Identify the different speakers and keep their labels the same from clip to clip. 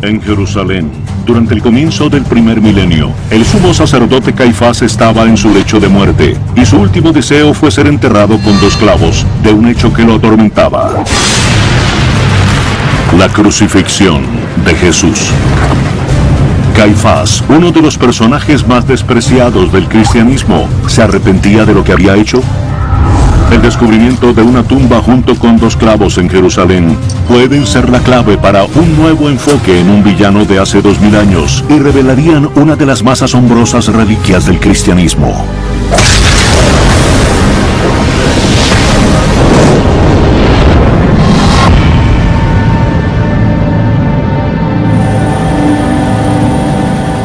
Speaker 1: En Jerusalén, durante el comienzo del primer milenio, el sumo sacerdote Caifás estaba en su lecho de muerte, y su último deseo fue ser enterrado con 2 clavos de un hecho que lo atormentaba: la crucifixión de Jesús. Caifás, uno de los personajes más despreciados del cristianismo, ¿se arrepentía de lo que había hecho? El descubrimiento de una tumba junto con 2 clavos en Jerusalén pueden ser la clave para un nuevo enfoque en un villano de hace 2000 años y revelarían una de las más asombrosas reliquias del cristianismo.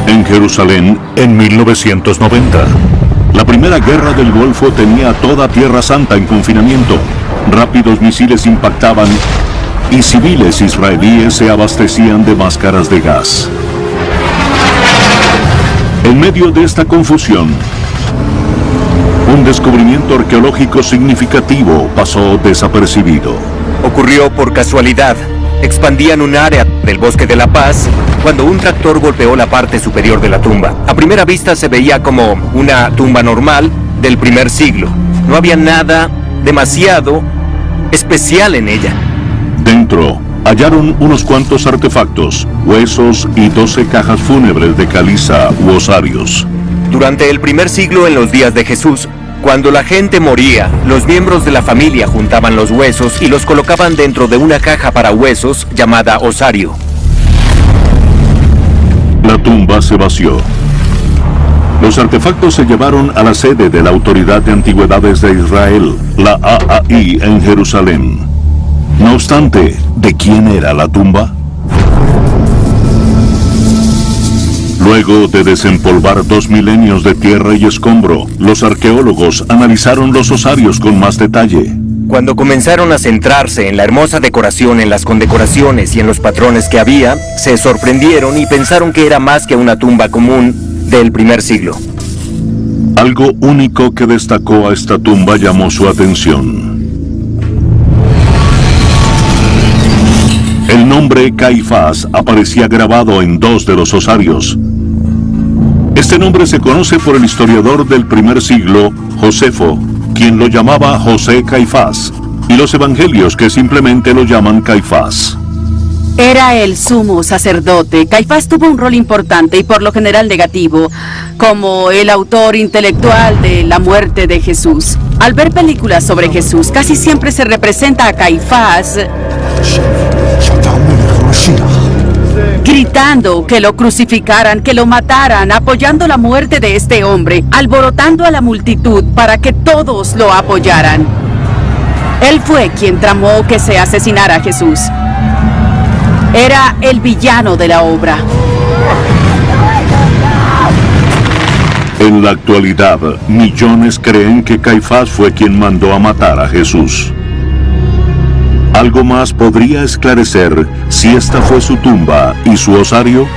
Speaker 1: En Jerusalén, en 1990. La primera guerra del Golfo tenía toda Tierra Santa en confinamiento. Rápidos misiles impactaban y civiles israelíes se abastecían de máscaras de gas. En medio de esta confusión, un descubrimiento arqueológico significativo pasó desapercibido.
Speaker 2: Ocurrió por casualidad. Expandían un área del Bosque de la Paz cuando un tractor golpeó la parte superior de la tumba. A primera vista se veía como una tumba normal del primer siglo. No había nada demasiado especial en ella.
Speaker 1: Dentro hallaron unos cuantos artefactos, huesos y 12 cajas fúnebres de caliza u osarios.
Speaker 2: Durante el primer siglo, en los días de Jesús, cuando la gente moría, los miembros de la familia juntaban los huesos y los colocaban dentro de una caja para huesos llamada osario.
Speaker 1: La tumba se vació. Los artefactos se llevaron a la sede de la Autoridad de Antigüedades de Israel, la AAI, en Jerusalén. No obstante, ¿de quién era la tumba? Luego de desempolvar 2 milenios de tierra y escombro, los arqueólogos analizaron los osarios con más detalle.
Speaker 2: Cuando comenzaron a centrarse en la hermosa decoración, en las condecoraciones y en los patrones que había, se sorprendieron y pensaron que era más que una tumba común del primer siglo.
Speaker 1: Algo único que destacó a esta tumba llamó su atención. El nombre Caifás aparecía grabado en 2 de los osarios. Este nombre se conoce por el historiador del primer siglo, Josefo, quien lo llamaba José Caifás, y los evangelios que simplemente lo llaman Caifás.
Speaker 3: Era el sumo sacerdote. Caifás tuvo un rol importante y por lo general negativo, como el autor intelectual de la muerte de Jesús. Al ver películas sobre Jesús, casi siempre se representa a Caifás gritando que lo crucificaran, que lo mataran, apoyando la muerte de este hombre, alborotando a la multitud para que todos lo apoyaran. Él fue quien tramó que se asesinara a Jesús. Era el villano de la obra.
Speaker 1: En la actualidad, millones creen que Caifás fue quien mandó a matar a Jesús. ¿Algo más podría esclarecer si esta fue su tumba y su osario?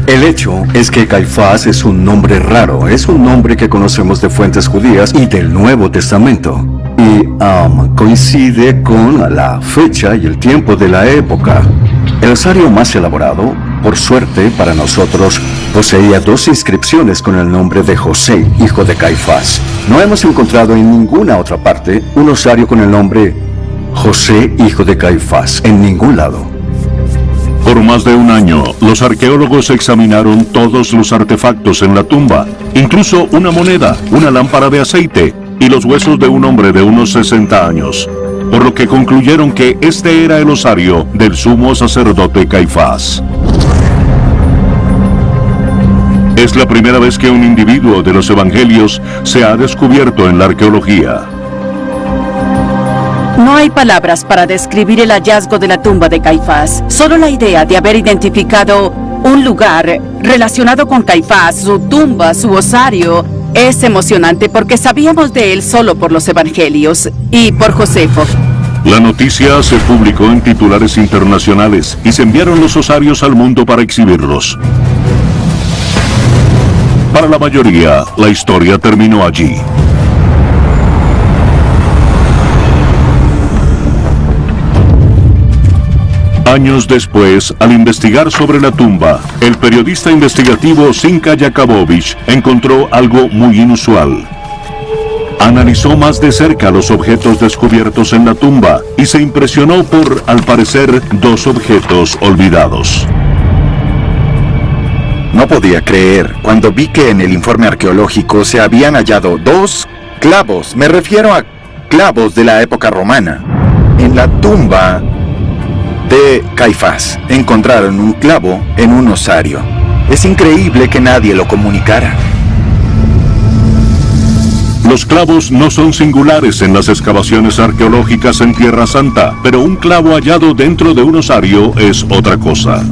Speaker 4: El hecho es que Caifás es un nombre raro, es un nombre que conocemos de fuentes judías y del Nuevo Testamento. Y coincide con la fecha y el tiempo de la época. El osario más elaborado, por suerte para nosotros, poseía 2 inscripciones con el nombre de José, hijo de Caifás. No hemos encontrado en ninguna otra parte un osario con el nombre José, hijo de Caifás, en ningún lado.
Speaker 1: Por más de un año, los arqueólogos examinaron todos los artefactos en la tumba, incluso una moneda, una lámpara de aceite y los huesos de un hombre de unos 60 años, por lo que concluyeron que este era el osario del sumo sacerdote Caifás. Es la primera vez que un individuo de los evangelios se ha descubierto en la arqueología.
Speaker 3: No hay palabras para describir el hallazgo de la tumba de Caifás. Solo la idea de haber identificado un lugar relacionado con Caifás, su tumba, su osario, es emocionante porque sabíamos de él solo por los evangelios y por Josefo.
Speaker 1: La noticia se publicó en titulares internacionales y se enviaron los osarios al mundo para exhibirlos. Para la mayoría, la historia terminó allí. Años después, al investigar sobre la tumba, el periodista investigativo Zinka Jakabovich encontró algo muy inusual. Analizó más de cerca los objetos descubiertos en la tumba y se impresionó por, al parecer, dos objetos olvidados.
Speaker 5: No podía creer cuando vi que en el informe arqueológico se habían hallado 2 clavos. Me refiero a clavos de la época romana. En la tumba de Caifás encontraron un clavo en un osario. Es increíble que nadie lo comunicara.
Speaker 1: Los clavos no son singulares en las excavaciones arqueológicas en Tierra Santa, pero un clavo hallado dentro de un osario es otra cosa.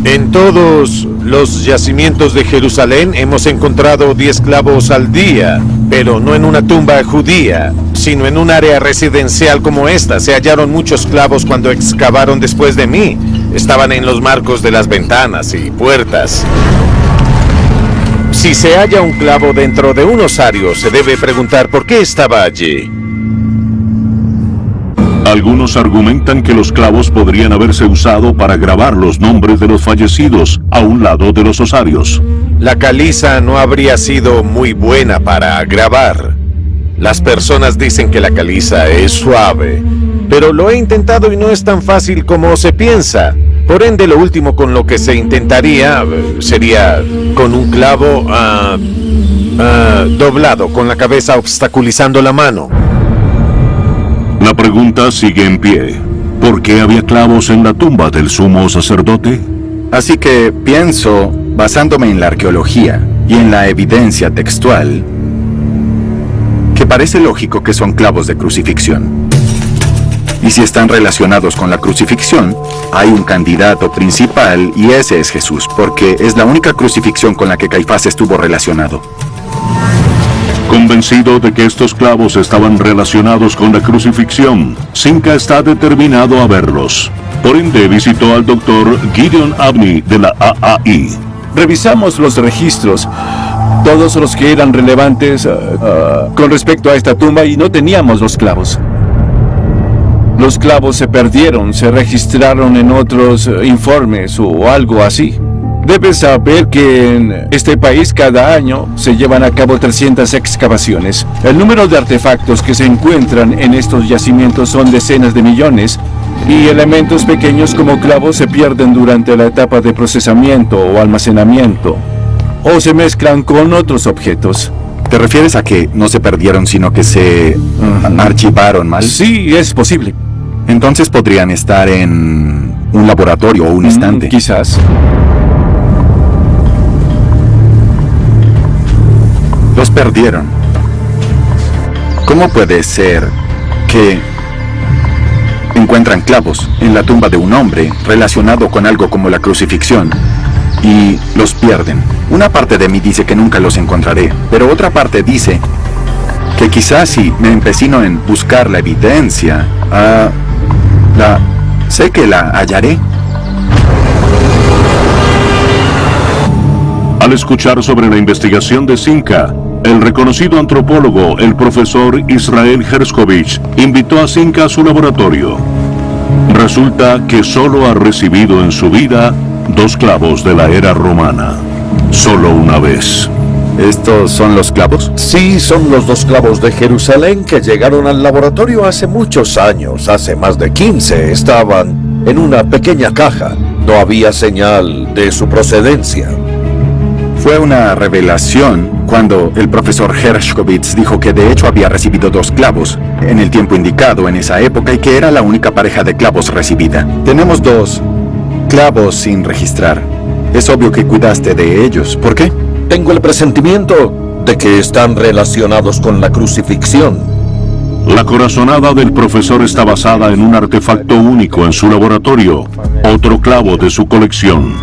Speaker 6: En todos los yacimientos de Jerusalén hemos encontrado 10 clavos al día, pero no en una tumba judía, sino en un área residencial como esta. Se hallaron muchos clavos cuando excavaron después de mí. Estaban en los marcos de las ventanas y puertas. Si se halla un clavo dentro de un osario, se debe preguntar por qué estaba allí.
Speaker 1: Algunos argumentan que los clavos podrían haberse usado para grabar los nombres de los fallecidos a un lado de los osarios.
Speaker 6: La caliza no habría sido muy buena para grabar. Las personas dicen que la caliza es suave, pero lo he intentado y no es tan fácil como se piensa. Por ende, lo último con lo que se intentaría sería con un clavo doblado, con la cabeza obstaculizando la mano.
Speaker 1: La pregunta sigue en pie. ¿Por qué había clavos en la tumba del sumo sacerdote?
Speaker 5: Así que pienso, basándome en la arqueología y en la evidencia textual, que parece lógico que son clavos de crucifixión. Y si están relacionados con la crucifixión, hay un candidato principal y ese es Jesús, porque es la única crucifixión con la que Caifás estuvo relacionado.
Speaker 1: Convencido de que estos clavos estaban relacionados con la crucifixión, Zinka está determinado a verlos. Por ende, visitó al doctor Gideon Abney de la AAI.
Speaker 7: Revisamos los registros, todos los que eran relevantes con respecto a esta tumba, y no teníamos los clavos. Los clavos se perdieron, se registraron en otros informes o algo así. Debes saber que en este país cada año se llevan a cabo 300 excavaciones. El número de artefactos que se encuentran en estos yacimientos son decenas de millones, y elementos pequeños como clavos se pierden durante la etapa de procesamiento o almacenamiento, o se mezclan con otros objetos.
Speaker 5: ¿Te refieres a que no se perdieron, sino que se archivaron mal?
Speaker 7: Sí, es posible.
Speaker 5: Entonces podrían estar en un laboratorio o un estante.
Speaker 7: Quizás.
Speaker 5: Los perdieron. ¿Cómo puede ser que encuentran clavos en la tumba de un hombre relacionado con algo como la crucifixión y los pierden? Una parte de mí dice que nunca los encontraré, pero otra parte dice que quizás si me empecino en buscar la evidencia, sé que la hallaré.
Speaker 1: Al escuchar sobre la investigación de Zinka, el reconocido antropólogo, el profesor Israel Herskovich, invitó a Zinka a su laboratorio. Resulta que solo ha recibido en su vida 2 clavos de la era romana. Solo una vez.
Speaker 5: ¿Estos son los clavos?
Speaker 8: Sí, son los 2 clavos de Jerusalén que llegaron al laboratorio hace muchos años, hace más de 15. Estaban en una pequeña caja. No había señal de su procedencia.
Speaker 5: Fue una revelación cuando el profesor Herskovich dijo que de hecho había recibido 2 clavos en el tiempo indicado en esa época y que era la única pareja de clavos recibida. Tenemos 2 clavos sin registrar. Es obvio que cuidaste de ellos. ¿Por qué?
Speaker 8: Tengo el presentimiento de que están relacionados con la crucifixión.
Speaker 1: La corazonada del profesor está basada en un artefacto único en su laboratorio, otro clavo de su colección,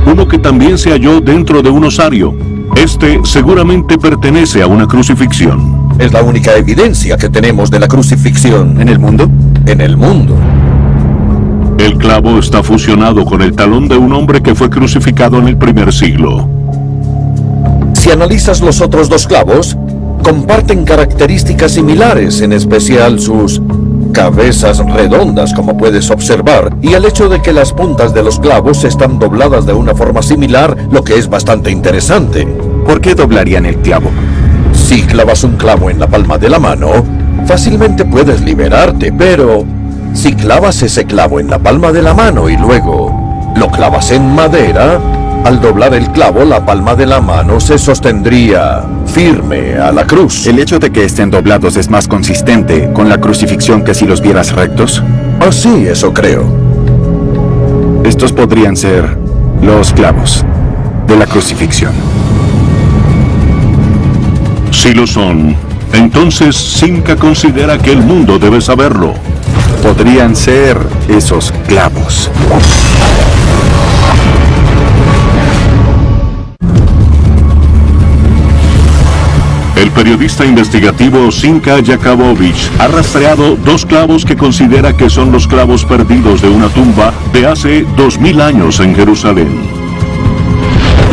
Speaker 1: uno que también se halló dentro de un osario. Este seguramente pertenece a una crucifixión.
Speaker 8: Es la única evidencia que tenemos de la crucifixión.
Speaker 5: ¿En el mundo?
Speaker 8: En el mundo.
Speaker 1: El clavo está fusionado con el talón de un hombre que fue crucificado en el primer siglo.
Speaker 8: Si analizas los otros 2 clavos, comparten características similares, en especial sus cabezas redondas, como puedes observar, y el hecho de que las puntas de los clavos están dobladas de una forma similar, lo que es bastante interesante.
Speaker 5: ¿Por qué doblarían el clavo?
Speaker 8: Si clavas un clavo en la palma de la mano, fácilmente puedes liberarte, pero si clavas ese clavo en la palma de la mano y luego lo clavas en madera, al doblar el clavo, la palma de la mano se sostendría firme a la cruz.
Speaker 5: ¿El hecho de que estén doblados es más consistente con la crucifixión que si los vieras rectos?
Speaker 8: Oh, sí, eso creo.
Speaker 5: Estos podrían ser los clavos de la crucifixión.
Speaker 1: Si lo son, entonces Simca considera que el mundo debe saberlo.
Speaker 5: Podrían ser esos clavos.
Speaker 1: El periodista investigativo Simca Jakabovich ha rastreado 2 clavos que considera que son los clavos perdidos de una tumba de hace 2000 años en Jerusalén.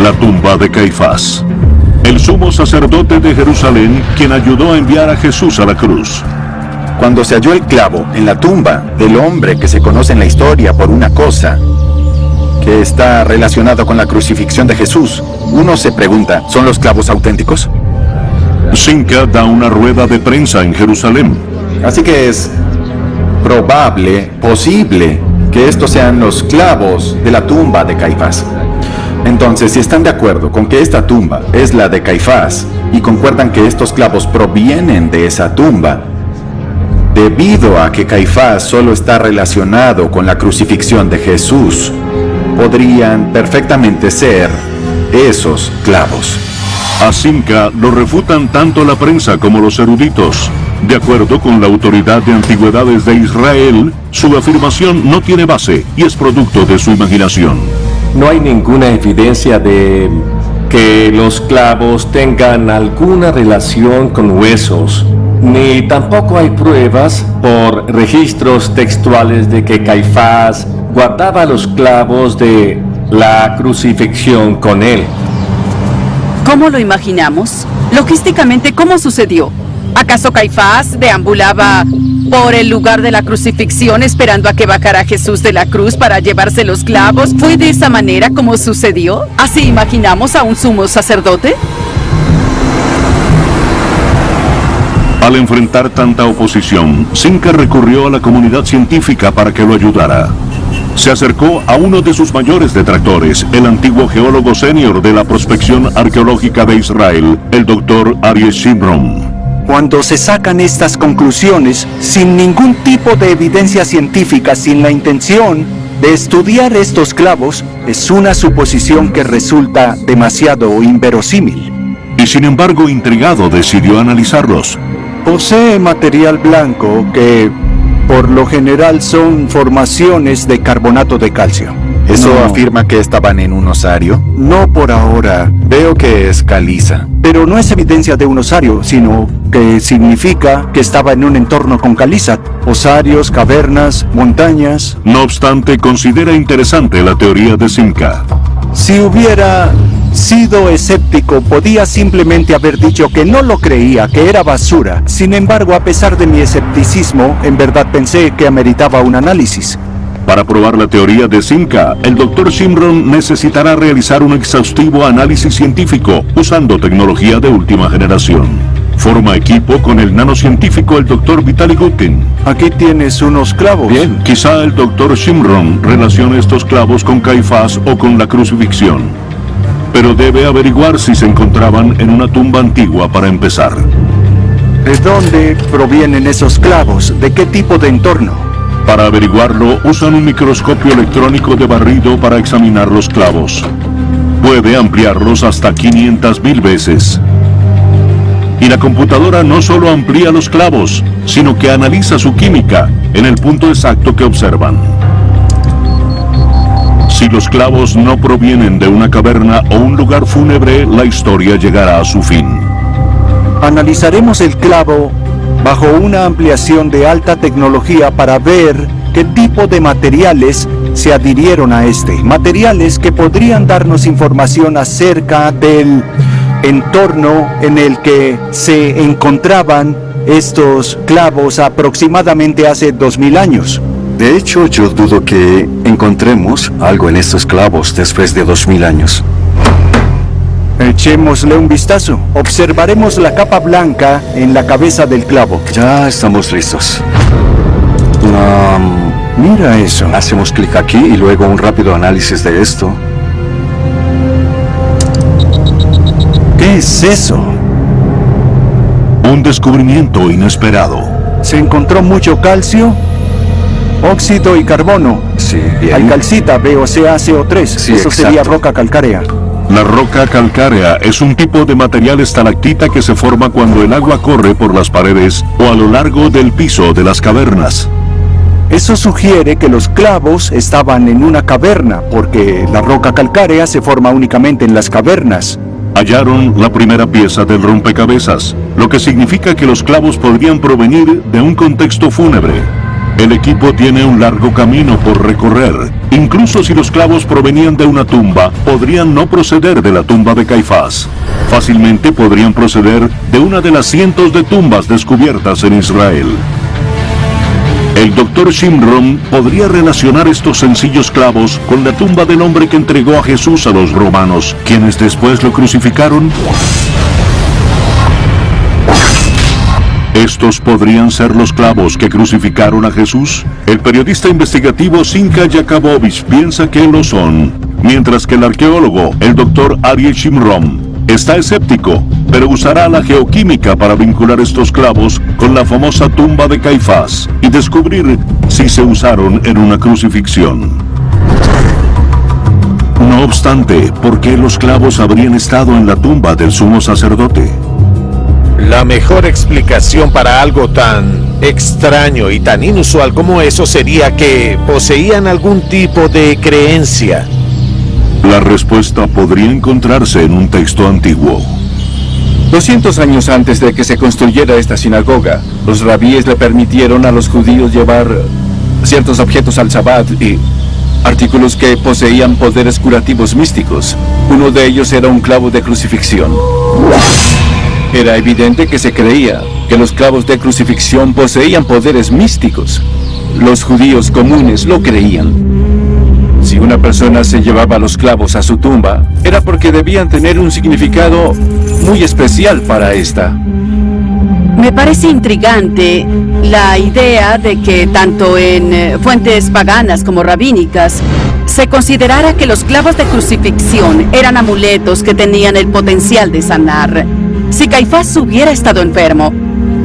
Speaker 1: La tumba de Caifás, el sumo sacerdote de Jerusalén, quien ayudó a enviar a Jesús a la cruz.
Speaker 5: Cuando se halló el clavo en la tumba del hombre que se conoce en la historia por una cosa que está relacionado con la crucifixión de Jesús, uno se pregunta, ¿son los clavos auténticos?
Speaker 1: Simca da una rueda de prensa en Jerusalén.
Speaker 5: Así que es probable, posible, que estos sean los clavos de la tumba de Caifás. Entonces, si están de acuerdo con que esta tumba es la de Caifás y concuerdan que estos clavos provienen de esa tumba, debido a que Caifás solo está relacionado con la crucifixión de Jesús, podrían perfectamente ser esos clavos.
Speaker 1: A Simca lo refutan tanto la prensa como los eruditos. De acuerdo con la Autoridad de Antigüedades de Israel, su afirmación no tiene base y es producto de su imaginación.
Speaker 9: No hay ninguna evidencia de que los clavos tengan alguna relación con huesos, ni tampoco hay pruebas por registros textuales de que Caifás guardaba los clavos de la crucifixión con él.
Speaker 3: ¿Cómo lo imaginamos? Logísticamente, ¿cómo sucedió? ¿Acaso Caifás deambulaba por el lugar de la crucifixión esperando a que bajara Jesús de la cruz para llevarse los clavos? ¿Fue de esa manera como sucedió? ¿Así imaginamos a un sumo sacerdote?
Speaker 1: Al enfrentar tanta oposición, Simca recurrió a la comunidad científica para que lo ayudara. Se acercó a uno de sus mayores detractores, el antiguo geólogo senior de la prospección arqueológica de Israel, el Dr. Aryeh Shimron.
Speaker 10: Cuando se sacan estas conclusiones sin ningún tipo de evidencia científica, sin la intención de estudiar estos clavos, es una suposición que resulta demasiado inverosímil.
Speaker 1: Y sin embargo, intrigado, decidió analizarlos.
Speaker 10: Posee material blanco que, por lo general, son formaciones de carbonato de calcio.
Speaker 5: ¿Eso
Speaker 10: No.
Speaker 5: afirma que estaban en un osario?
Speaker 10: No por ahora,
Speaker 5: Veo que es caliza.
Speaker 10: pero no es evidencia de un osario, sino que significa que estaba en un entorno con caliza. Osarios, cavernas, montañas.
Speaker 1: No obstante, considera interesante la teoría de Simca.
Speaker 10: Si hubiera sido escéptico, podía simplemente haber dicho que no lo creía, que era basura. Sin embargo, a pesar de mi escepticismo, en verdad pensé que ameritaba un análisis.
Speaker 1: Para probar la teoría de Simca, el Dr. Shimron necesitará realizar un exhaustivo análisis científico usando tecnología de última generación. Forma equipo con el nanocientífico el Dr. Vitaly Gutin.
Speaker 10: Aquí tienes unos clavos.
Speaker 1: Bien, quizá el Dr. Shimron relacione estos clavos con Caifás o con la crucifixión. Pero debe averiguar si se encontraban en una tumba antigua para empezar.
Speaker 10: ¿De dónde provienen esos clavos? ¿De qué tipo de entorno?
Speaker 1: Para averiguarlo, usan un microscopio electrónico de barrido para examinar los clavos. Puede ampliarlos hasta 500.000 veces. Y la computadora no solo amplía los clavos, sino que analiza su química en el punto exacto que observan. Si los clavos no provienen de una caverna o un lugar fúnebre, la historia llegará a su fin.
Speaker 10: Analizaremos el clavo bajo una ampliación de alta tecnología para ver qué tipo de materiales se adhirieron a este. Materiales que podrían darnos información acerca del entorno en el que se encontraban estos clavos aproximadamente hace 2000 años.
Speaker 4: De hecho, yo dudo que encontremos algo en estos clavos después de 2000 años.
Speaker 10: Echémosle un vistazo. Observaremos la capa blanca en la cabeza del clavo.
Speaker 4: Ya estamos listos.
Speaker 10: Mira eso.
Speaker 4: Hacemos clic aquí y luego un rápido análisis de esto.
Speaker 10: ¿Qué es eso?
Speaker 1: Un descubrimiento inesperado.
Speaker 10: Se encontró mucho calcio, óxido y carbono.
Speaker 4: Sí, bien.
Speaker 10: Hay calcita, VOCa-CO3.
Speaker 4: Sí,
Speaker 10: Eso sería
Speaker 4: exacto.
Speaker 10: roca calcárea.
Speaker 1: La roca calcárea es un tipo de material estalactita que se forma cuando el agua corre por las paredes o a lo largo del piso de las cavernas.
Speaker 10: Eso sugiere que los clavos estaban en una caverna, porque la roca calcárea se forma únicamente en las cavernas.
Speaker 1: Hallaron la primera pieza del rompecabezas, lo que significa que los clavos podrían provenir de un contexto fúnebre. El equipo tiene un largo camino por recorrer. Incluso si los clavos provenían de una tumba, podrían no proceder de la tumba de Caifás. Fácilmente podrían proceder de una de las cientos de tumbas descubiertas en Israel. El Dr. Shimron podría relacionar estos sencillos clavos con la tumba del hombre que entregó a Jesús a los romanos, quienes después lo crucificaron. ¿Estos podrían ser los clavos que crucificaron a Jesús? El periodista investigativo Simcha Jakabovich piensa que lo son, mientras que el arqueólogo, el Dr. Aryeh Shimron, está escéptico, pero usará la geoquímica para vincular estos clavos con la famosa tumba de Caifás y descubrir si se usaron en una crucifixión. No obstante, ¿por qué los clavos habrían estado en la tumba del sumo sacerdote?
Speaker 6: La mejor explicación para algo tan extraño y tan inusual como eso sería que poseían algún tipo de creencia.
Speaker 1: La respuesta podría encontrarse en un texto antiguo.
Speaker 7: 200 años antes de que se construyera esta sinagoga, los rabíes le permitieron a los judíos llevar ciertos objetos al Sabbat y artículos que poseían poderes curativos místicos. Uno de ellos era un clavo de crucifixión. Era evidente que se creía que los clavos de crucifixión poseían poderes místicos. Los judíos comunes lo creían. Si una persona se llevaba los clavos a su tumba, era porque debían tener un significado muy especial para esta.
Speaker 3: Me parece intrigante la idea de que tanto en fuentes paganas como rabínicas se considerara que los clavos de crucifixión eran amuletos que tenían el potencial de sanar. Si Caifás hubiera estado enfermo,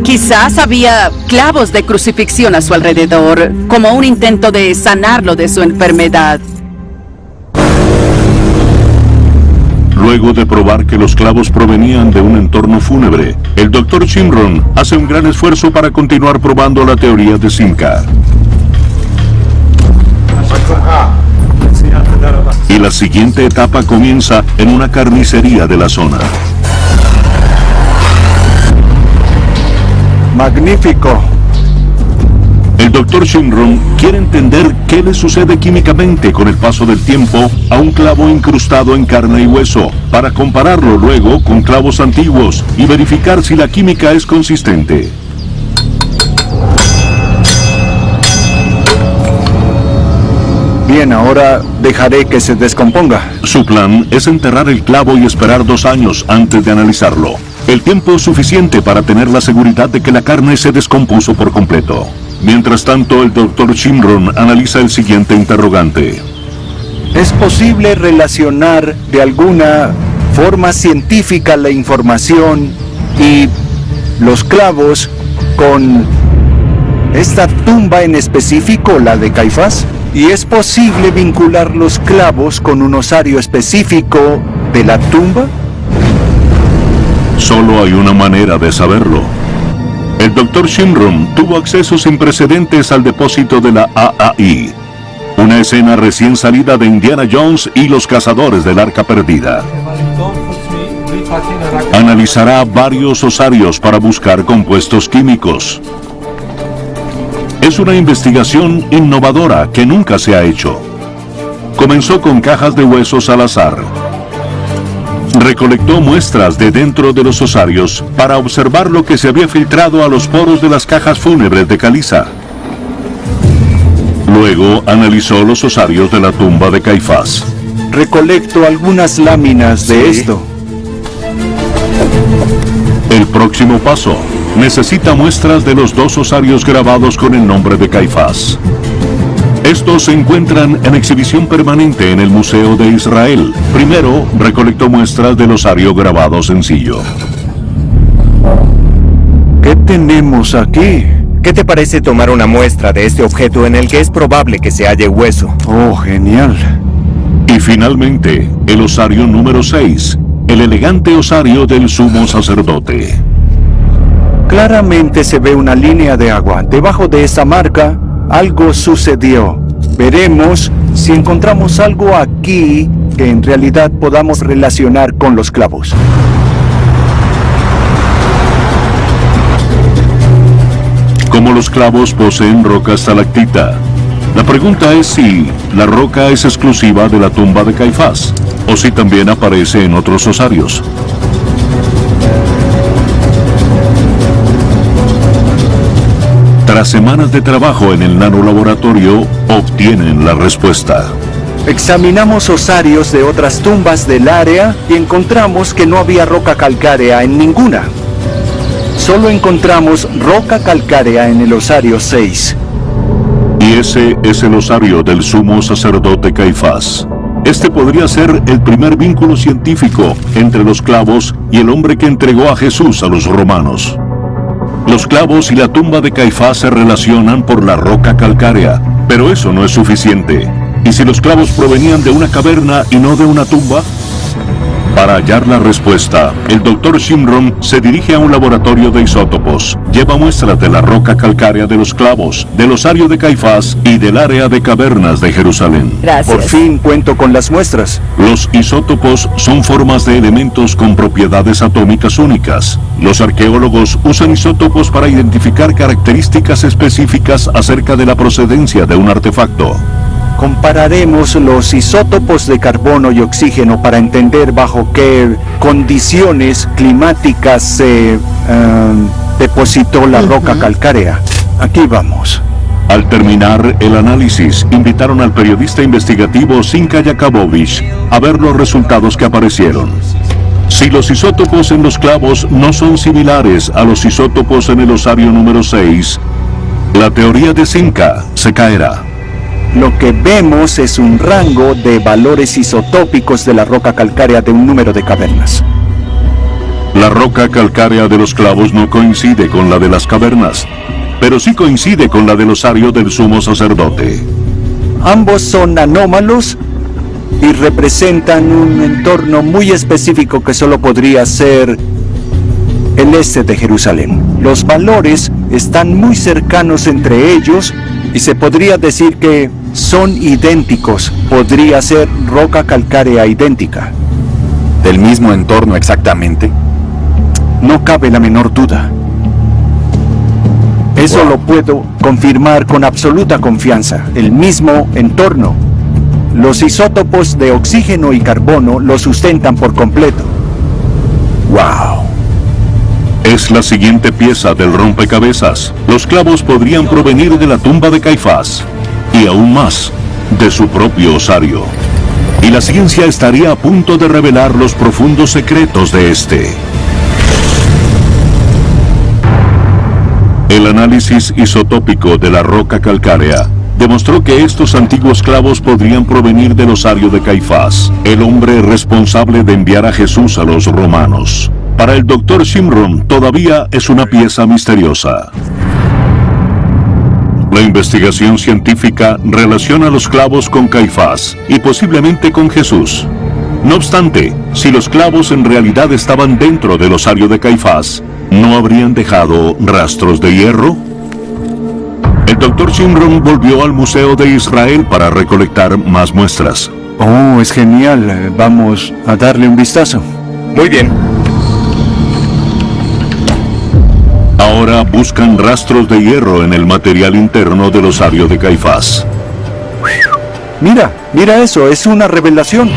Speaker 3: quizás había clavos de crucifixión a su alrededor, como un intento de sanarlo de su enfermedad.
Speaker 1: Luego de probar que los clavos provenían de un entorno fúnebre, el Dr. Shimron hace un gran esfuerzo para continuar probando la teoría de Simcha. Y la siguiente etapa comienza en una carnicería de la zona.
Speaker 10: Magnífico.
Speaker 1: El Dr. Shimron quiere entender qué le sucede químicamente con el paso del tiempo a un clavo incrustado en carne y hueso, para compararlo luego con clavos antiguos y verificar si la química es consistente.
Speaker 10: Bien, ahora dejaré que se descomponga.
Speaker 1: Su plan es enterrar el clavo y esperar 2 años antes de analizarlo. El tiempo suficiente para tener la seguridad de que la carne se descompuso por completo. Mientras tanto, el Dr. Shimron analiza el siguiente interrogante.
Speaker 10: ¿Es posible relacionar de alguna forma científica la información y los clavos con esta tumba en específico, la de Caifás? ¿Y es posible vincular los clavos con un osario específico de la tumba?
Speaker 1: Solo hay una manera de saberlo. El Dr. Shimron tuvo acceso sin precedentes al depósito de la AAI, una escena recién salida de Indiana Jones y los cazadores del Arca Perdida. Analizará varios osarios para buscar compuestos químicos. Es una investigación innovadora que nunca se ha hecho. Comenzó con cajas de huesos al azar. recolectó muestras de dentro de los osarios para observar lo que se había filtrado a los poros de las cajas fúnebres de caliza. Luego analizó los osarios de la tumba de Caifás.
Speaker 10: Recolecto algunas láminas de esto.
Speaker 1: El próximo paso. Necesita muestras de los 2 osarios grabados con el nombre de Caifás. Estos se encuentran en exhibición permanente en el Museo de Israel. Primero, recolectó muestras del osario grabado sencillo.
Speaker 10: ¿Qué tenemos aquí?
Speaker 2: ¿Qué te parece tomar una muestra de este objeto en el que es probable que se halle hueso?
Speaker 10: Oh, genial.
Speaker 1: Y finalmente, el osario número 6, el elegante osario del sumo sacerdote.
Speaker 10: Claramente se ve una línea de agua. Debajo de esa marca, algo sucedió. Veremos si encontramos algo aquí que en realidad podamos relacionar con los clavos.
Speaker 1: Como los clavos poseen roca estalactita, la pregunta es si la roca es exclusiva de la tumba de Caifás o si también aparece en otros osarios. Tras semanas de trabajo en el nanolaboratorio, obtienen la respuesta.
Speaker 10: Examinamos osarios de otras tumbas del área y encontramos que no había roca calcárea en ninguna. Solo encontramos roca calcárea en el osario 6.
Speaker 1: Y ese es el osario del sumo sacerdote Caifás. Este podría ser el primer vínculo científico entre los clavos y el hombre que entregó a Jesús a los romanos. Los clavos y la tumba de Caifás se relacionan por la roca calcárea, pero eso no es suficiente. ¿Y si los clavos provenían de una caverna y no de una tumba? Para hallar la respuesta, el Dr. Shimron se dirige a un laboratorio de isótopos. Lleva muestras de la roca calcárea de los clavos, del osario de Caifás y del área de cavernas de Jerusalén.
Speaker 3: Gracias.
Speaker 10: Por fin cuento con las muestras.
Speaker 1: Los isótopos son formas de elementos con propiedades atómicas únicas. Los arqueólogos usan isótopos para identificar características específicas acerca de la procedencia de un artefacto.
Speaker 10: Compararemos los isótopos de carbono y oxígeno para entender bajo qué condiciones climáticas se depositó la roca calcárea. Aquí vamos.
Speaker 1: Al terminar el análisis, invitaron al periodista investigativo Zinka Yakabovich a ver los resultados que aparecieron. Si los isótopos en los clavos no son similares a los isótopos en el osario número 6, la teoría de Zinka se caerá.
Speaker 10: Lo que vemos es un rango de valores isotópicos de la roca calcárea de un número de cavernas.
Speaker 1: La roca calcárea de los clavos no coincide con la de las cavernas, pero sí coincide con la del osario del sumo sacerdote.
Speaker 10: Ambos son anómalos y representan un entorno muy específico que solo podría ser el este de Jerusalén. Los valores están muy cercanos entre ellos y se podría decir que son idénticos. Podría ser roca calcárea idéntica.
Speaker 5: ¿Del mismo entorno exactamente?
Speaker 10: No cabe la menor duda. Eso lo puedo confirmar con absoluta confianza. El mismo entorno. Los isótopos de oxígeno y carbono lo sustentan por completo.
Speaker 5: ¡Wow!
Speaker 1: Es la siguiente pieza del rompecabezas. Los clavos podrían provenir de la tumba de Caifás y aún más, de su propio osario. Y la ciencia estaría a punto de revelar los profundos secretos de este. El análisis isotópico de la roca calcárea demostró que estos antiguos clavos podrían provenir del osario de Caifás, el hombre responsable de enviar a Jesús a los romanos. Para el Dr. Shimron todavía es una pieza misteriosa. La investigación científica relaciona los clavos con Caifás y posiblemente con Jesús. No obstante, si los clavos en realidad estaban dentro del osario de Caifás, ¿no habrían dejado rastros de hierro? El Dr. Shimron volvió al Museo de Israel para recolectar más muestras.
Speaker 10: Oh, es genial. Vamos a darle un vistazo.
Speaker 2: Muy bien.
Speaker 1: Ahora buscan rastros de hierro en el material interno del osario de Caifás.
Speaker 10: Mira eso, es una revelación.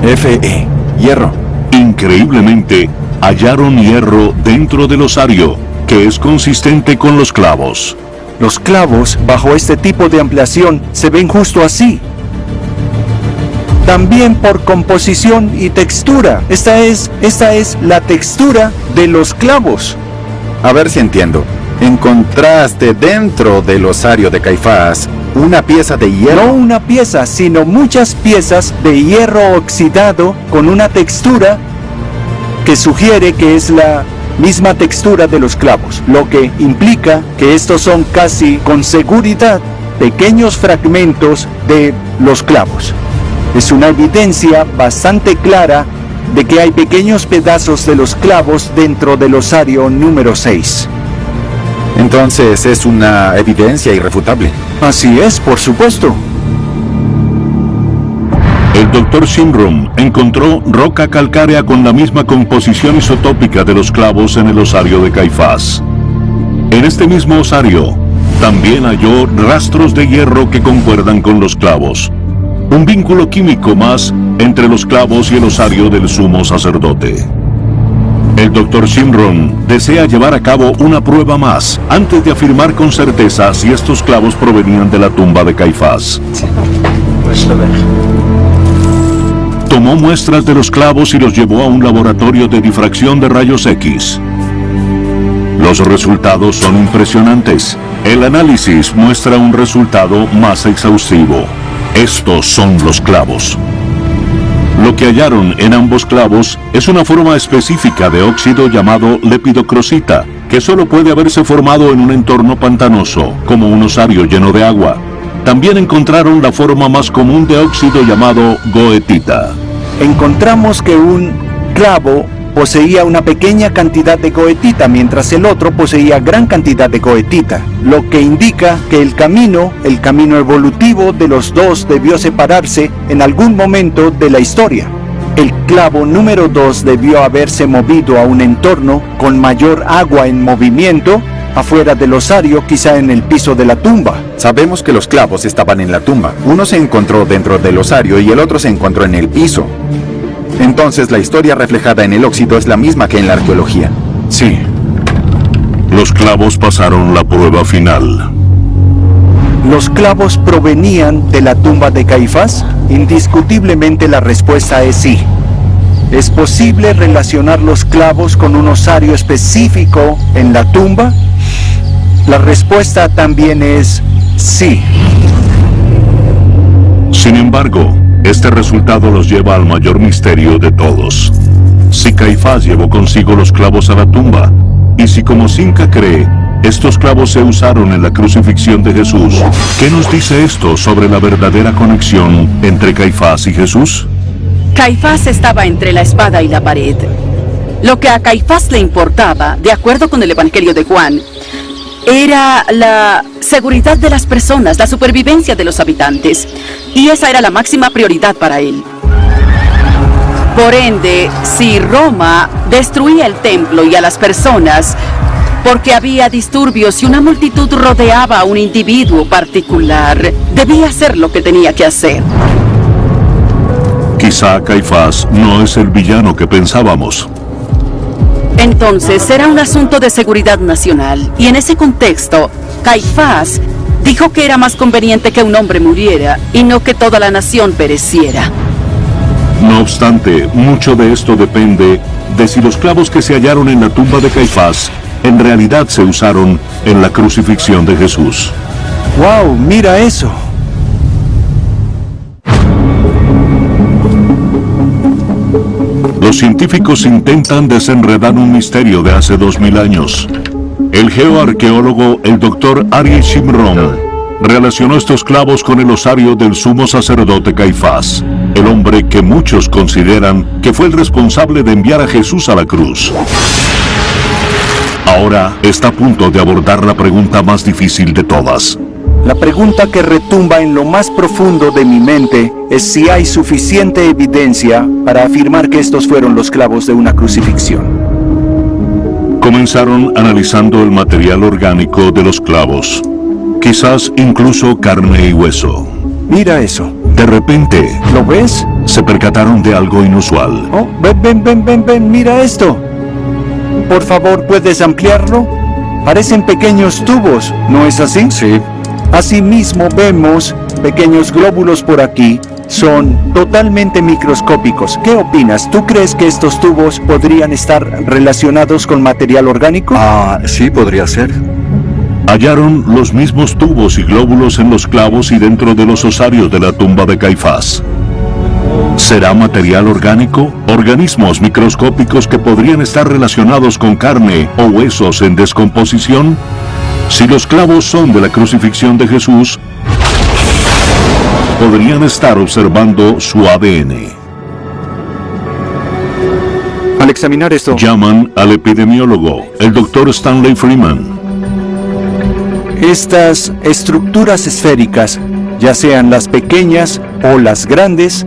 Speaker 5: F.E. Hierro.
Speaker 1: Increíblemente, hallaron hierro dentro del osario, que es consistente con los clavos.
Speaker 10: Los clavos, bajo este tipo de ampliación, se ven justo así. También por composición y textura. Esta es la textura de los clavos.
Speaker 5: A ver si entiendo. Encontraste dentro del osario de Caifás una pieza de hierro.
Speaker 10: No una pieza, sino muchas piezas de hierro oxidado con una textura que sugiere que es la misma textura de los clavos, lo que implica que estos son casi con seguridad pequeños fragmentos de los clavos. Es una evidencia bastante clara de que hay pequeños pedazos de los clavos dentro del osario número 6.
Speaker 5: Entonces es una evidencia irrefutable.
Speaker 10: Así es, por supuesto.
Speaker 1: El Dr. Shimron encontró roca calcárea con la misma composición isotópica de los clavos en el osario de Caifás. En este mismo osario, también halló rastros de hierro que concuerdan con los clavos. Un vínculo químico más entre los clavos y el osario del sumo sacerdote. El Dr. Shimron desea llevar a cabo una prueba más antes de afirmar con certeza si estos clavos provenían de la tumba de Caifás. Tomó muestras de los clavos y los llevó a un laboratorio de difracción de rayos X. Los resultados son impresionantes. El análisis muestra un resultado más exhaustivo. Estos son los clavos. Lo que hallaron en ambos clavos es una forma específica de óxido llamado lepidocrosita, que solo puede haberse formado en un entorno pantanoso, como un osario lleno de agua. También encontraron la forma más común de óxido llamado goetita.
Speaker 10: Encontramos que un clavo poseía una pequeña cantidad de goetita, mientras el otro poseía gran cantidad de goetita, lo que indica que el camino evolutivo de los dos debió separarse en algún momento de la historia. El clavo número 2 debió haberse movido a un entorno con mayor agua en movimiento, afuera del osario, quizá en el piso de la tumba.
Speaker 5: Sabemos que los clavos estaban en la tumba. Uno se encontró dentro del osario y el otro se encontró en el piso. Entonces la historia reflejada en el óxido es la misma que en la arqueología.
Speaker 1: Sí. Los clavos pasaron la prueba final.
Speaker 10: ¿Los clavos provenían de la tumba de Caifás? Indiscutiblemente la respuesta es sí. ¿Es posible relacionar los clavos con un osario específico en la tumba? La respuesta también es sí.
Speaker 1: Sin embargo, este resultado los lleva al mayor misterio de todos. Si Caifás llevó consigo los clavos a la tumba, y si como Cinca cree, estos clavos se usaron en la crucifixión de Jesús, ¿qué nos dice esto sobre la verdadera conexión entre Caifás y Jesús?
Speaker 3: Caifás estaba entre la espada y la pared. Lo que a Caifás le importaba, de acuerdo con el Evangelio de Juan, era la seguridad de las personas, la supervivencia de los habitantes. Y esa era la máxima prioridad para él. Por ende, si Roma destruía el templo y a las personas, porque había disturbios y una multitud rodeaba a un individuo particular, debía hacer lo que tenía que hacer.
Speaker 1: Quizá Caifás no es el villano que pensábamos.
Speaker 3: Entonces era un asunto de seguridad nacional, y en ese contexto, Caifás dijo que era más conveniente que un hombre muriera y no que toda la nación pereciera.
Speaker 1: No obstante, mucho de esto depende de si los clavos que se hallaron en la tumba de Caifás en realidad se usaron en la crucifixión de Jesús.
Speaker 10: ¡Wow! ¡Mira eso!
Speaker 1: Los científicos intentan desenredar un misterio de hace 2000 años. El geoarqueólogo, el Dr. Aryeh Shimron, relacionó estos clavos con el osario del sumo sacerdote Caifás, el hombre que muchos consideran que fue el responsable de enviar a Jesús a la cruz. Ahora está a punto de abordar la pregunta más difícil de todas.
Speaker 10: La pregunta que retumba en lo más profundo de mi mente es si hay suficiente evidencia para afirmar que estos fueron los clavos de una crucifixión.
Speaker 1: Comenzaron analizando el material orgánico de los clavos, quizás incluso carne y hueso.
Speaker 10: Mira eso.
Speaker 1: De repente,
Speaker 10: ¿Lo ves?
Speaker 1: se percataron de algo inusual.
Speaker 10: Oh, ven, mira esto. Por favor, ¿puedes ampliarlo? Parecen pequeños tubos, ¿no es así?
Speaker 4: Sí.
Speaker 10: Asimismo vemos pequeños glóbulos por aquí. Son totalmente microscópicos. ¿Qué opinas? ¿Tú crees que estos tubos podrían estar relacionados con material orgánico?
Speaker 4: Sí, podría ser.
Speaker 1: Hallaron los mismos tubos y glóbulos en los clavos y dentro de los osarios de la tumba de Caifás. ¿Será material orgánico? ¿Organismos microscópicos que podrían estar relacionados con carne o huesos en descomposición? Si los clavos son de la crucifixión de Jesús, podrían estar observando su ADN.
Speaker 10: Al examinar esto,
Speaker 1: Llaman al epidemiólogo, el Dr. Stanley Freeman.
Speaker 10: estas estructuras esféricas, ya sean las pequeñas o las grandes,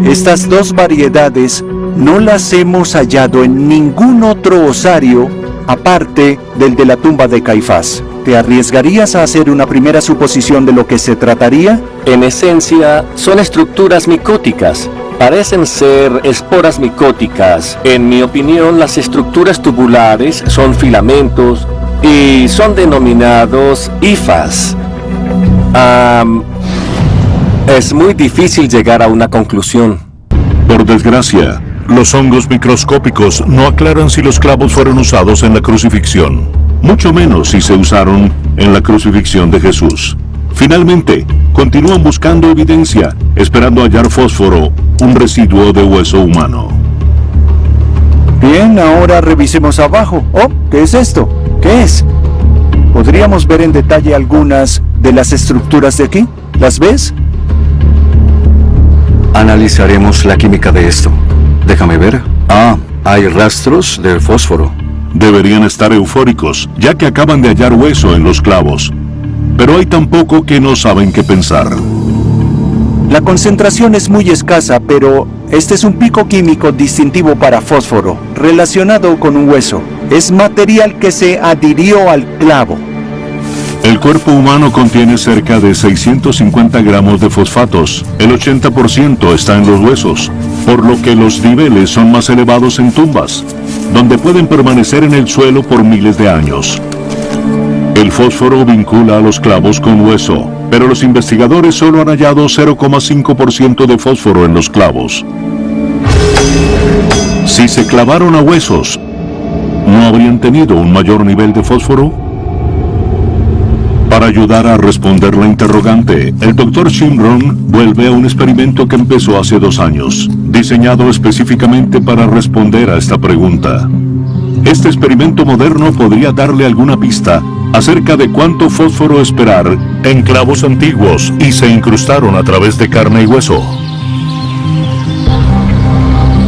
Speaker 10: estas dos variedades no las hemos hallado en ningún otro osario aparte del de la tumba de Caifás. ¿Te arriesgarías a hacer una primera suposición de lo que se trataría?
Speaker 9: En esencia, son estructuras micóticas. Parecen ser esporas micóticas. En mi opinión, las estructuras tubulares son filamentos y son denominados hifas. Es muy difícil llegar a una conclusión.
Speaker 1: Por desgracia, los hongos microscópicos no aclaran si los clavos fueron usados en la crucifixión, mucho menos si se usaron en la crucifixión de Jesús. Finalmente, continúan buscando evidencia, esperando hallar fósforo, un residuo de hueso humano.
Speaker 10: Bien, ahora revisemos abajo. Oh, ¿qué es esto? ¿Qué es? ¿Podríamos ver en detalle algunas de las estructuras de aquí? ¿Las ves?
Speaker 4: Analizaremos la química de esto. Déjame ver. Hay rastros de fósforo.
Speaker 1: Deberían estar eufóricos, ya que acaban de hallar hueso en los clavos. Pero hay tan poco que no saben qué pensar.
Speaker 10: La concentración es muy escasa, pero este es un pico químico distintivo para fósforo, relacionado con un hueso. Es material que se adhirió al clavo.
Speaker 1: El cuerpo humano contiene cerca de 650 gramos de fosfatos. El 80% está en los huesos, por lo que los niveles son más elevados en tumbas, donde pueden permanecer en el suelo por miles de años. El fósforo vincula a los clavos con hueso, pero los investigadores solo han hallado 0,5% de fósforo en los clavos. Si se clavaron a huesos, ¿no habrían tenido un mayor nivel de fósforo? Para ayudar a responder la interrogante, el Dr. Shimron vuelve a un experimento que empezó hace 2 años, diseñado específicamente para responder a esta pregunta. Este experimento moderno podría darle alguna pista acerca de cuánto fósforo esperar en clavos antiguos y se incrustaron a través de carne y hueso.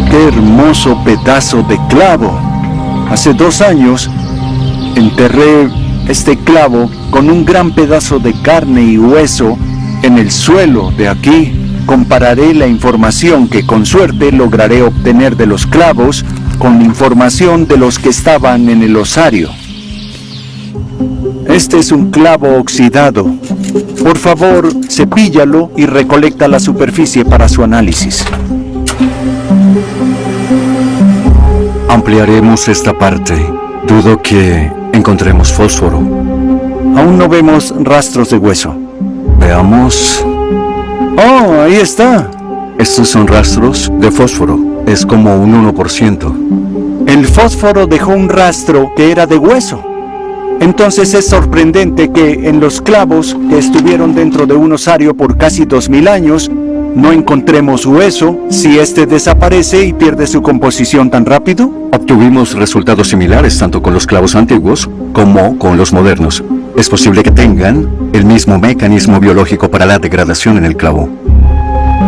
Speaker 10: ¡Qué hermoso pedazo de clavo! Hace 2 años enterré este clavo con un gran pedazo de carne y hueso en el suelo de aquí. Compararé la información que con suerte lograré obtener de los clavos con información de los que estaban en el osario. Este es un clavo oxidado. Por favor, cepíllalo y recolecta la superficie para su análisis.
Speaker 4: Ampliaremos esta parte. Dudo que encontremos fósforo.
Speaker 10: Aún no vemos rastros de hueso.
Speaker 4: Veamos.
Speaker 10: ¡Oh, ahí está!
Speaker 4: Estos son rastros de fósforo. Es como un 1%.
Speaker 10: El fósforo dejó un rastro que era de hueso. Entonces es sorprendente que en los clavos que estuvieron dentro de un osario por casi 2000 años, no encontremos hueso si este desaparece y pierde su composición tan rápido.
Speaker 4: Obtuvimos resultados similares tanto con los clavos antiguos como con los modernos. Es posible que tengan el mismo mecanismo biológico para la degradación en el clavo.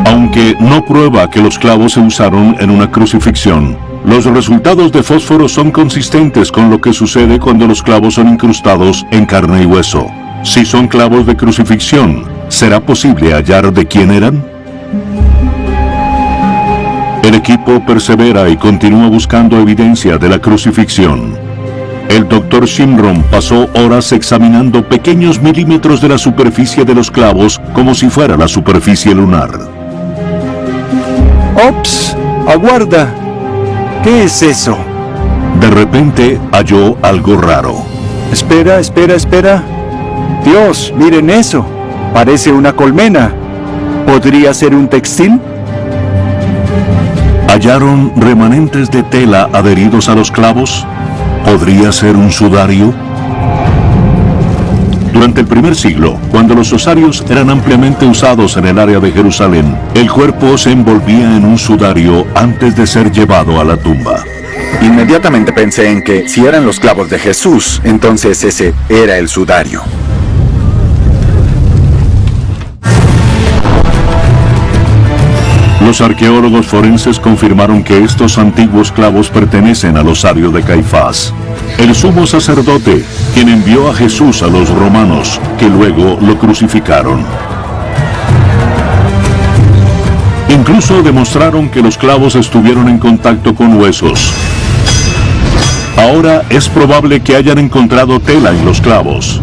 Speaker 1: Aunque no prueba que los clavos se usaron en una crucifixión, los resultados de fósforo son consistentes con lo que sucede cuando los clavos son incrustados en carne y hueso. Si son clavos de crucifixión, ¿será posible hallar de quién eran? El equipo persevera y continúa buscando evidencia de la crucifixión. El Dr. Shimron pasó horas examinando pequeños milímetros de la superficie de los clavos como si fuera la superficie lunar.
Speaker 10: ¡Ops! ¡Aguarda! ¿Qué es eso?
Speaker 1: De repente halló algo raro.
Speaker 10: Espera. Dios, miren eso. Parece una colmena. ¿Podría ser un textil?
Speaker 1: Hallaron remanentes de tela adheridos a los clavos. ¿Podría ser un sudario? Durante el primer siglo, cuando los osarios eran ampliamente usados en el área de Jerusalén, el cuerpo se envolvía en un sudario antes de ser llevado a la tumba.
Speaker 5: Inmediatamente pensé en que si eran los clavos de Jesús, entonces ese era el sudario.
Speaker 1: Los arqueólogos forenses confirmaron que estos antiguos clavos pertenecen al osario de Caifás, el sumo sacerdote, quien envió a Jesús a los romanos, que luego lo crucificaron. Incluso demostraron que los clavos estuvieron en contacto con huesos. Ahora es probable que hayan encontrado tela en los clavos.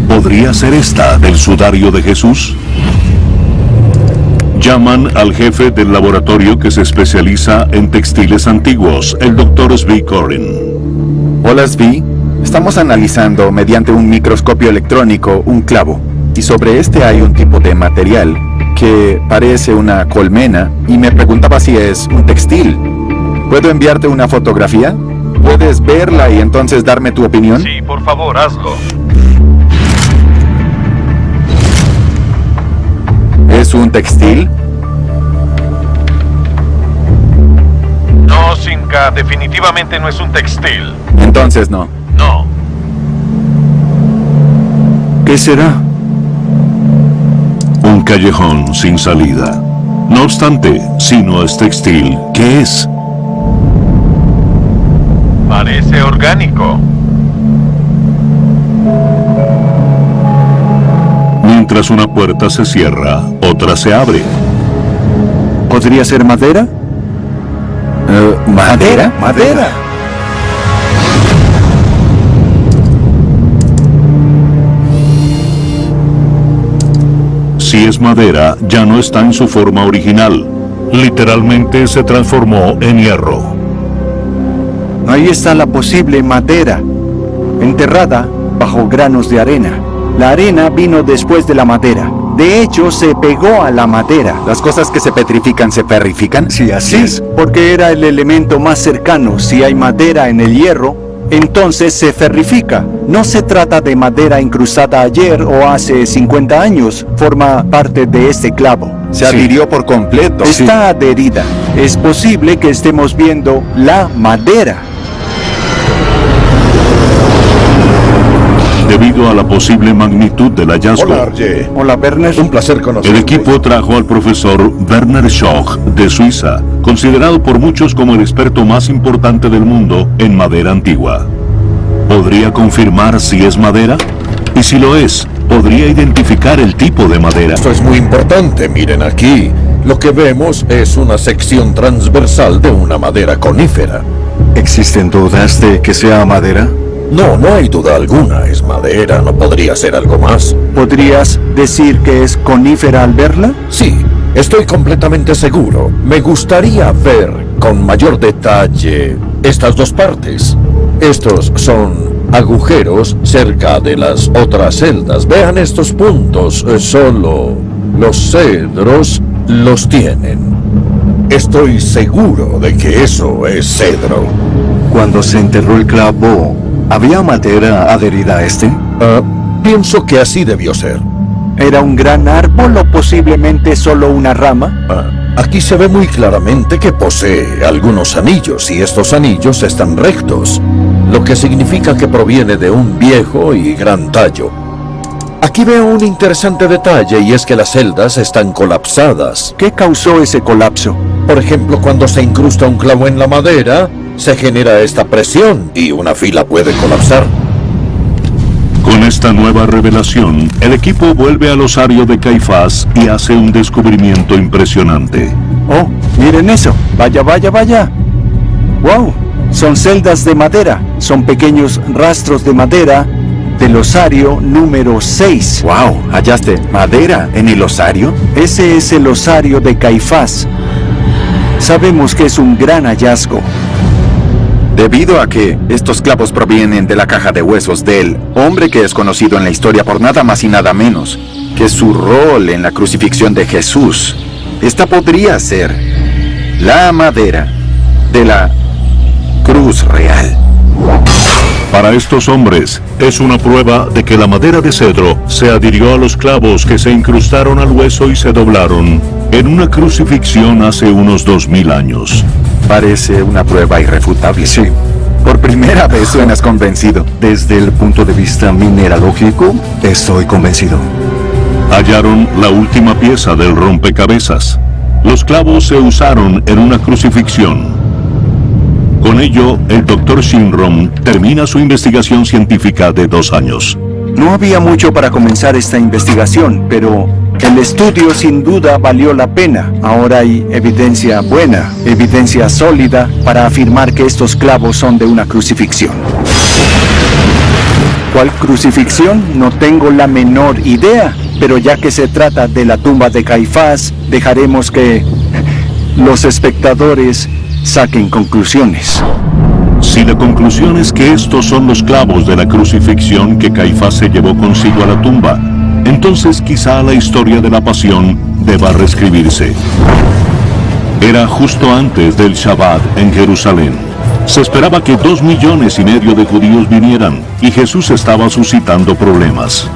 Speaker 1: ¿Podría ser esta del sudario de Jesús? Llaman al jefe del laboratorio que se especializa en textiles antiguos, el Dr. Zvi Corin.
Speaker 5: Hola, Zvi. Estamos analizando mediante un microscopio electrónico un clavo. Y sobre este hay un tipo de material que parece una colmena y me preguntaba si es un textil. ¿Puedo enviarte una fotografía? ¿Puedes verla y entonces darme tu opinión?
Speaker 6: Sí, por favor, hazlo.
Speaker 5: ¿Es un textil?
Speaker 6: No, Sinka, definitivamente no es un textil.
Speaker 5: Entonces no.
Speaker 6: No.
Speaker 10: ¿Qué será?
Speaker 1: Un callejón sin salida. No obstante, si no es textil, ¿qué es?
Speaker 6: Parece orgánico.
Speaker 1: Mientras una puerta se cierra, otra se abre.
Speaker 10: ¿Podría ser madera?
Speaker 5: ¿Madera?
Speaker 10: ¡Madera!
Speaker 1: Si es madera, ya no está en su forma original. Literalmente se transformó en hierro.
Speaker 10: Ahí está la posible madera, enterrada bajo granos de arena. La arena vino después de la madera. De hecho, se pegó a la madera.
Speaker 5: ¿Las cosas que se petrifican se ferrifican?
Speaker 10: Sí, así es. Porque era el elemento más cercano. Si hay madera en el hierro, entonces se ferrifica. No se trata de madera incrustada ayer o hace 50 años. Forma parte de este clavo.
Speaker 5: Se adhirió por completo.
Speaker 10: Está adherida. Es posible que estemos viendo la madera.
Speaker 1: Debido a la posible magnitud del hallazgo,
Speaker 8: Hola, Arje.
Speaker 10: Hola, Werner.
Speaker 8: Un placer conocerte.
Speaker 1: el equipo trajo al profesor Werner Schoch de Suiza, considerado por muchos como el experto más importante del mundo en madera antigua. ¿Podría confirmar si es madera? Y si lo es, ¿podría identificar el tipo de madera?
Speaker 8: Esto es muy importante, miren aquí. Lo que vemos es una sección transversal de una madera conífera.
Speaker 4: ¿Existen dudas de que sea madera?
Speaker 8: No, no hay duda alguna, es madera, no podría ser algo más.
Speaker 10: ¿Podrías decir que es conífera al verla?
Speaker 8: Sí, estoy completamente seguro. Me gustaría ver con mayor detalle estas dos partes. Estos son agujeros cerca de las otras celdas. Vean estos puntos, solo los cedros los tienen. Estoy seguro de que eso es cedro.
Speaker 4: Cuando se enterró el clavo, ¿había madera adherida a este?
Speaker 8: Pienso que así debió ser.
Speaker 10: ¿Era un gran árbol o posiblemente solo una rama?
Speaker 8: Aquí se ve muy claramente que posee algunos anillos y estos anillos están rectos, lo que significa que proviene de un viejo y gran tallo. Aquí veo un interesante detalle y es que las celdas están colapsadas.
Speaker 10: ¿Qué causó ese colapso?
Speaker 8: Por ejemplo, cuando se incrusta un clavo en la madera, se genera esta presión y una fila puede colapsar.
Speaker 1: Con esta nueva revelación, el equipo vuelve al osario de Caifás y hace un descubrimiento impresionante.
Speaker 10: Oh, miren eso. Vaya, vaya, vaya. ¡Wow! Son celdas de madera, son pequeños rastros de madera del osario número 6.
Speaker 5: ¡Wow! ¿Hallaste madera en el osario?
Speaker 10: Ese es el osario de Caifás. Sabemos que es un gran hallazgo.
Speaker 5: Debido a que estos clavos provienen de la caja de huesos del hombre que es conocido en la historia por nada más y nada menos que su rol en la crucifixión de Jesús, esta podría ser la madera de la cruz real.
Speaker 1: Para estos hombres, es una prueba de que la madera de cedro se adhirió a los clavos que se incrustaron al hueso y se doblaron en una crucifixión hace unos 2000 años.
Speaker 5: Parece una prueba irrefutable.
Speaker 4: Sí.
Speaker 5: Por primera vez suenas convencido.
Speaker 4: Desde el punto de vista mineralógico, estoy convencido.
Speaker 1: Hallaron la última pieza del rompecabezas. Los clavos se usaron en una crucifixión. Con ello, el Dr. Shinron termina su investigación científica de 2 años.
Speaker 10: No había mucho para comenzar esta investigación, pero el estudio sin duda valió la pena. Ahora hay evidencia buena, evidencia sólida para afirmar que estos clavos son de una crucifixión. ¿Cuál crucifixión? No tengo la menor idea, pero ya que se trata de la tumba de Caifás, dejaremos que los espectadores saquen conclusiones.
Speaker 1: Si la conclusión es que estos son los clavos de la crucifixión que Caifás se llevó consigo a la tumba, entonces quizá la historia de la pasión deba reescribirse. Era justo antes del Shabbat en Jerusalén. Se esperaba que 2,5 millones de judíos vinieran, y Jesús estaba suscitando problemas.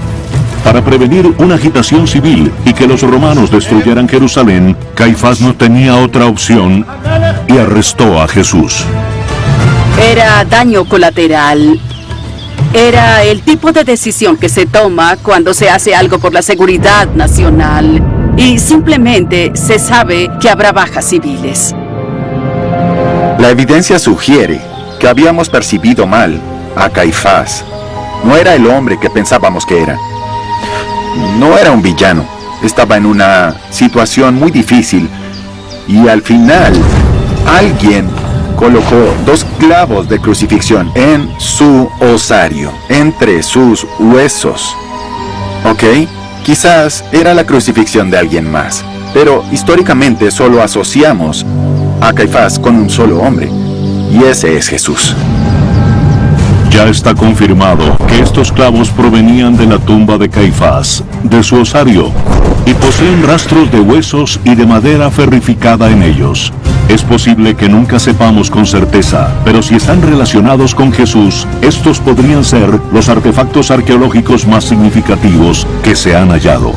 Speaker 1: Para prevenir una agitación civil y que los romanos destruyeran Jerusalén, Caifás no tenía otra opción y arrestó a Jesús.
Speaker 3: Era daño colateral. Era el tipo de decisión que se toma cuando se hace algo por la seguridad nacional y simplemente se sabe que habrá bajas civiles.
Speaker 5: La evidencia sugiere que habíamos percibido mal a Caifás. No era el hombre que pensábamos que era. No era un villano. Estaba en una situación muy difícil y al final alguien colocó 2 clavos de crucifixión en su osario, entre sus huesos. ¿Ok? Quizás era la crucifixión de alguien más, pero históricamente solo asociamos a Caifás con un solo hombre, y ese es Jesús.
Speaker 1: Ya está confirmado que estos clavos provenían de la tumba de Caifás, de su osario, y poseen rastros de huesos y de madera ferrificada en ellos. Es posible que nunca sepamos con certeza, pero si están relacionados con Jesús, estos podrían ser los artefactos arqueológicos más significativos que se han hallado.